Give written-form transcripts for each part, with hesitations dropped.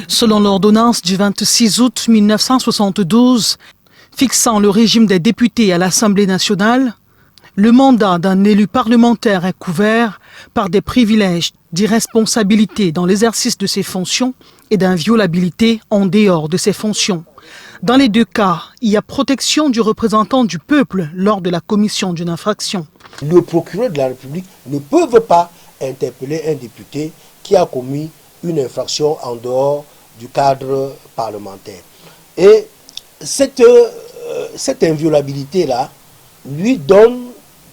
Selon l'ordonnance du 26 août 1972, fixant le régime des députés à l'Assemblée nationale, le mandat d'un élu parlementaire est couvert par des privilèges d'irresponsabilité dans l'exercice de ses fonctions et d'inviolabilité en dehors de ses fonctions. Dans les deux cas, il y a protection du représentant du peuple lors de la commission d'une infraction. Le procureur de la République ne peut pas interpeller un député qui a commis une infraction en dehors du cadre parlementaire. Et cette inviolabilité-là lui donne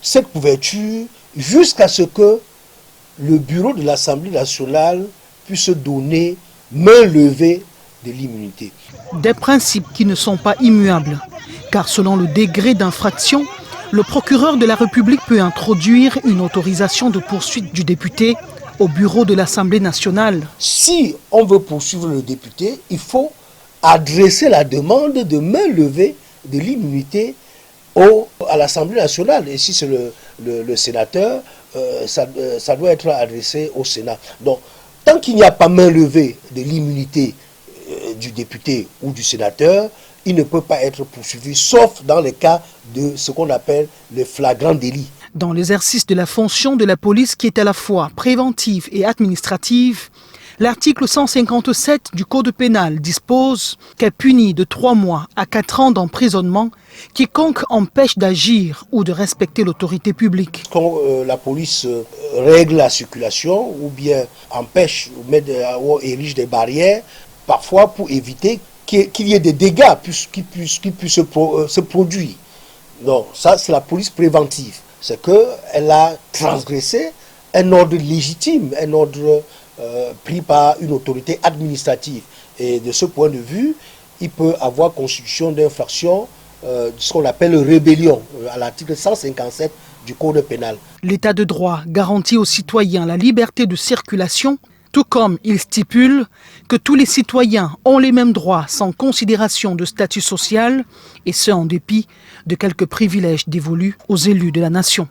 cette couverture jusqu'à ce que le bureau de l'Assemblée nationale puisse donner main levée de l'immunité. Des principes qui ne sont pas immuables, car selon le degré d'infraction, le procureur de la République peut introduire une autorisation de poursuite du député au bureau de l'Assemblée nationale. Si on veut poursuivre le député, il faut adresser la demande de main levée de l'immunité à l'Assemblée nationale. Et si c'est le sénateur, ça doit être adressé au Sénat. Donc, tant qu'il n'y a pas main levée de l'immunité du député ou du sénateur, il ne peut pas être poursuivi, sauf dans les cas de ce qu'on appelle le flagrant délit. Dans l'exercice de la fonction de la police qui est à la fois préventive et administrative, l'article 157 du Code pénal dispose qu'est puni de 3 mois à 4 ans d'emprisonnement quiconque empêche d'agir ou de respecter l'autorité publique. Quand la police règle la circulation ou bien empêche ou érige des barrières, parfois pour éviter qu'il y ait des dégâts qui puissent se produire. Donc ça, c'est la police préventive. C'est qu'elle a transgressé un ordre légitime, un ordre pris par une autorité administrative. Et de ce point de vue, il peut avoir constitution d'infraction, ce qu'on appelle rébellion, à l'article 157 du Code pénal. L'état de droit garantit aux citoyens la liberté de circulation, tout comme il stipule que tous les citoyens ont les mêmes droits sans considération de statut social, et ce en dépit de quelques privilèges dévolus aux élus de la nation.